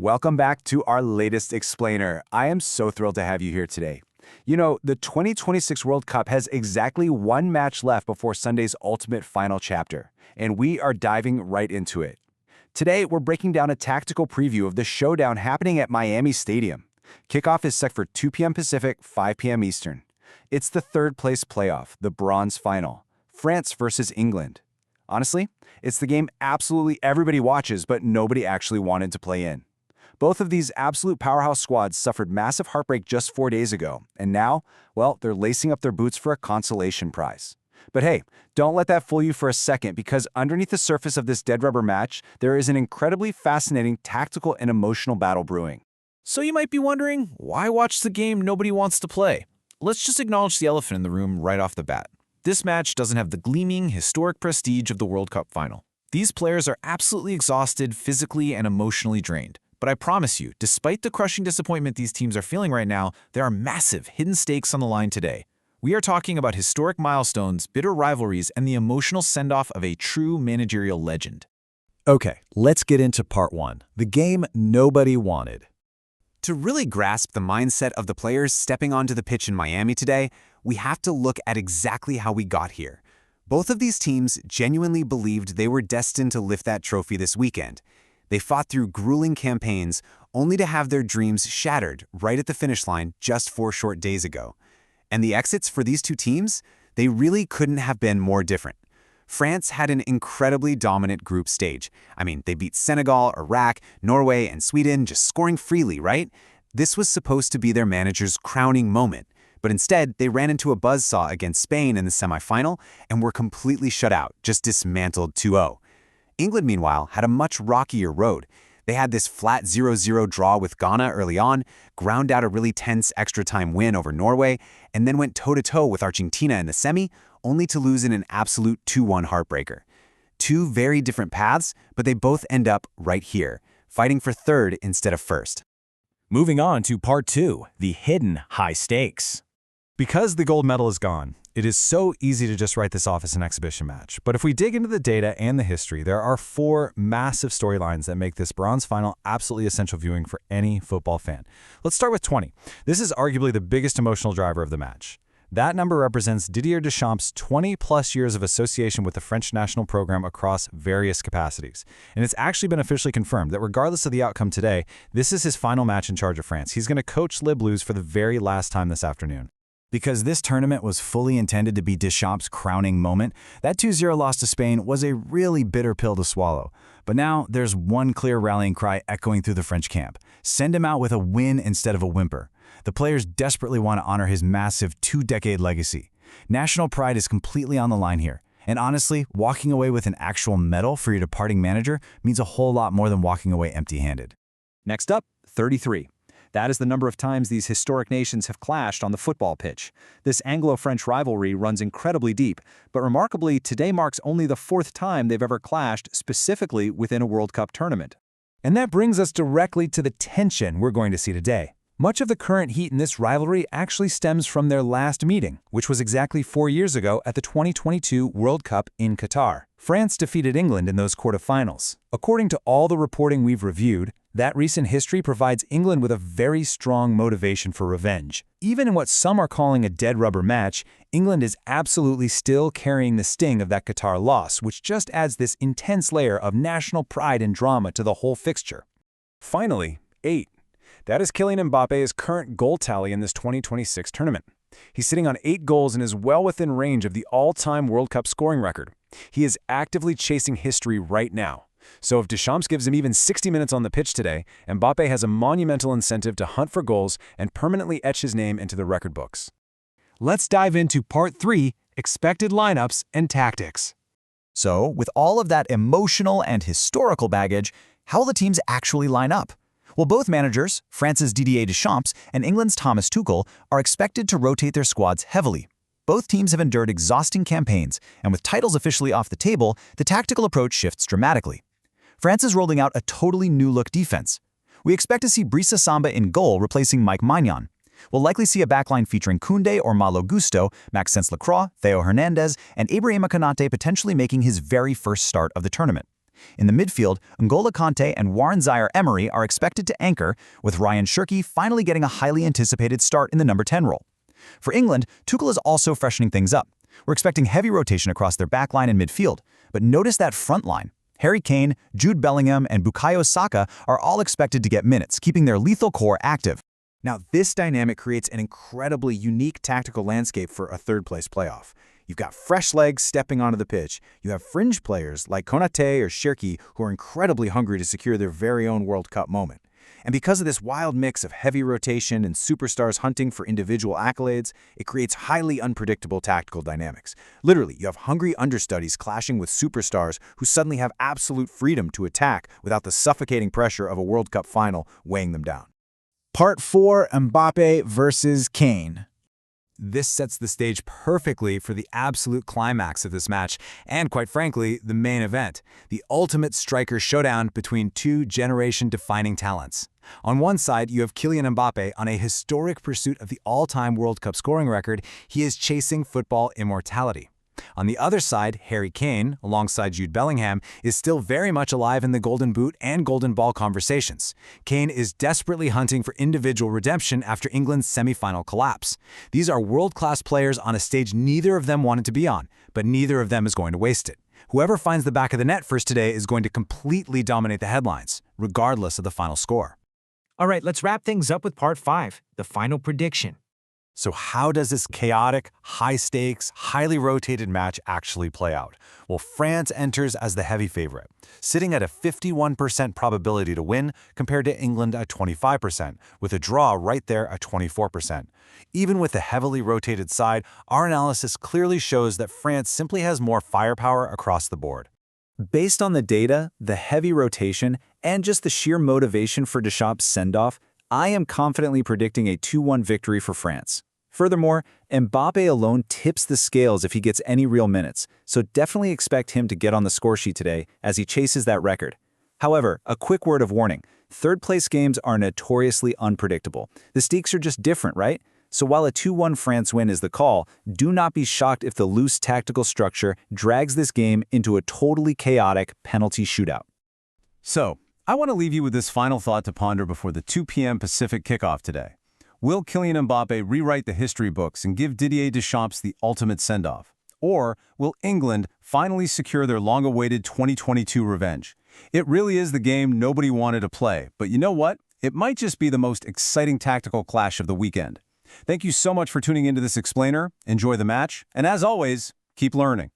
Welcome back to our latest explainer. I am so thrilled to have you here today. You know, the 2026 World Cup has exactly one match left before Sunday's ultimate final chapter, and we are diving right into it. Today, we're breaking down a tactical preview of the showdown happening at Miami Stadium. Kickoff is set for 2 p.m. Pacific, 5 p.m. Eastern. It's the third-place playoff, the bronze final, France versus England. Honestly, it's the game absolutely everybody watches, but nobody actually wanted to play in. Both of these absolute powerhouse squads suffered massive heartbreak just 4 days ago, and now, well, they're lacing up their boots for a consolation prize. But hey, don't let that fool you for a second, because underneath the surface of this dead rubber match, there is an incredibly fascinating tactical and emotional battle brewing. So you might be wondering, why watch the game nobody wants to play? Let's just acknowledge the elephant in the room right off the bat. This match doesn't have the gleaming, historic prestige of the World Cup final. These players are absolutely exhausted, physically and emotionally drained. But I promise you, despite the crushing disappointment these teams are feeling right now, there are massive hidden stakes on the line today. We are talking about historic milestones, bitter rivalries, and the emotional send-off of a true managerial legend. Okay, let's get into part one, the game nobody wanted. To really grasp the mindset of the players stepping onto the pitch in Miami today, we have to look at exactly how we got here. Both of these teams genuinely believed they were destined to lift that trophy this weekend. They fought through grueling campaigns only to have their dreams shattered right at the finish line just 4 short days ago. And the exits for these two teams, they really couldn't have been more different. France had an incredibly dominant group stage. I mean, they beat Senegal, Iraq, Norway, and Sweden, just scoring freely, right? This was supposed to be their manager's crowning moment. But instead, they ran into a buzzsaw against Spain in the semifinal and were completely shut out, just dismantled 2-0. England, meanwhile, had a much rockier road. They had this flat 0-0 draw with Ghana early on, ground out a really tense extra-time win over Norway, and then went toe-to-toe with Argentina in the semi, only to lose in an absolute 2-1 heartbreaker. Two very different paths, but they both end up right here, fighting for third instead of first. Moving on to part two, the hidden high stakes. Because the gold medal is gone, it is so easy to just write this off as an exhibition match. But if we dig into the data and the history, there are 4 massive storylines that make this bronze final absolutely essential viewing for any football fan. Let's start with 20. This is arguably the biggest emotional driver of the match. That number represents Didier Deschamps' 20-plus years of association with the French national program across various capacities. And it's actually been officially confirmed that regardless of the outcome today, this is his final match in charge of France. He's going to coach Les Bleus for the very last time this afternoon. Because this tournament was fully intended to be Deschamps' crowning moment, that 2-0 loss to Spain was a really bitter pill to swallow. But now there's one clear rallying cry echoing through the French camp. Send him out with a win instead of a whimper. The players desperately want to honor his massive 2-decade legacy. National pride is completely on the line here. And honestly, walking away with an actual medal for your departing manager means a whole lot more than walking away empty-handed. Next up, 33. That is the number of times these historic nations have clashed on the football pitch. This Anglo-French rivalry runs incredibly deep, but remarkably, today marks only the 4th time they've ever clashed specifically within a World Cup tournament. And that brings us directly to the tension we're going to see today. Much of the current heat in this rivalry actually stems from their last meeting, which was exactly 4 years ago at the 2022 World Cup in Qatar. France defeated England in those quarterfinals. According to all the reporting we've reviewed, that recent history provides England with a very strong motivation for revenge. Even in what some are calling a dead rubber match, England is absolutely still carrying the sting of that Qatar loss, which just adds this intense layer of national pride and drama to the whole fixture. Finally, 8. That is Kylian Mbappe's current goal tally in this 2026 tournament. He's sitting on 8 goals and is well within range of the all-time World Cup scoring record. He is actively chasing history right now. So if Deschamps gives him even 60 minutes on the pitch today, Mbappe has a monumental incentive to hunt for goals and permanently etch his name into the record books. Let's dive into part 3, expected lineups and tactics. So, with all of that emotional and historical baggage, how will the teams actually line up? Well, both managers, France's Didier Deschamps and England's Thomas Tuchel, are expected to rotate their squads heavily. Both teams have endured exhausting campaigns, and with titles officially off the table, the tactical approach shifts dramatically. France is rolling out a totally new-look defense. We expect to see Brisa Samba in goal replacing Mike Maignan. We'll likely see a backline featuring Koundé or Malo Gusto, Maxence Lacroix, Theo Hernandez, and Ibrahima Konate potentially making his very first start of the tournament. In the midfield, N'Golo Kanté and Warren Zaire-Emery are expected to anchor, with Ryan Cherki finally getting a highly anticipated start in the number 10 role. For England, Tuchel is also freshening things up. We're expecting heavy rotation across their backline and midfield, but notice that front line. Harry Kane, Jude Bellingham, and Bukayo Saka are all expected to get minutes, keeping their lethal core active. Now, this dynamic creates an incredibly unique tactical landscape for a third-place playoff. You've got fresh legs stepping onto the pitch. You have fringe players like Konaté or Cherki who are incredibly hungry to secure their very own World Cup moment. And because of this wild mix of heavy rotation and superstars hunting for individual accolades, it creates highly unpredictable tactical dynamics. Literally, you have hungry understudies clashing with superstars who suddenly have absolute freedom to attack without the suffocating pressure of a World Cup final weighing them down. Part 4, Mbappe versus Kane. This sets the stage perfectly for the absolute climax of this match, and quite frankly, the main event, the ultimate striker showdown between two generation-defining talents. On one side, you have Kylian Mbappe on a historic pursuit of the all-time World Cup scoring record. He is chasing football immortality. On the other side, Harry Kane, alongside Jude Bellingham, is still very much alive in the Golden Boot and Golden Ball conversations. Kane is desperately hunting for individual redemption after England's semifinal collapse. These are world-class players on a stage neither of them wanted to be on, but neither of them is going to waste it. Whoever finds the back of the net first today is going to completely dominate the headlines, regardless of the final score. All right, let's wrap things up with part 5, the final prediction. So how does this chaotic, high-stakes, highly rotated match actually play out? Well, France enters as the heavy favorite, sitting at a 51% probability to win compared to England at 25%, with a draw right there at 24%. Even with the heavily rotated side, our analysis clearly shows that France simply has more firepower across the board. Based on the data, the heavy rotation, and just the sheer motivation for Deschamps' send-off, I am confidently predicting a 2-1 victory for France. Furthermore, Mbappe alone tips the scales if he gets any real minutes, so definitely expect him to get on the scoresheet today as he chases that record. However, a quick word of warning, third-place games are notoriously unpredictable. The stakes are just different, right? So while a 2-1 France win is the call, do not be shocked if the loose tactical structure drags this game into a totally chaotic penalty shootout. So, I want to leave you with this final thought to ponder before the 2 p.m. Pacific kickoff today. Will Kylian Mbappe rewrite the history books and give Didier Deschamps the ultimate send-off? Or will England finally secure their long-awaited 2022 revenge? It really is the game nobody wanted to play, but you know what? It might just be the most exciting tactical clash of the weekend. Thank you so much for tuning into this explainer. Enjoy the match, and as always, keep learning.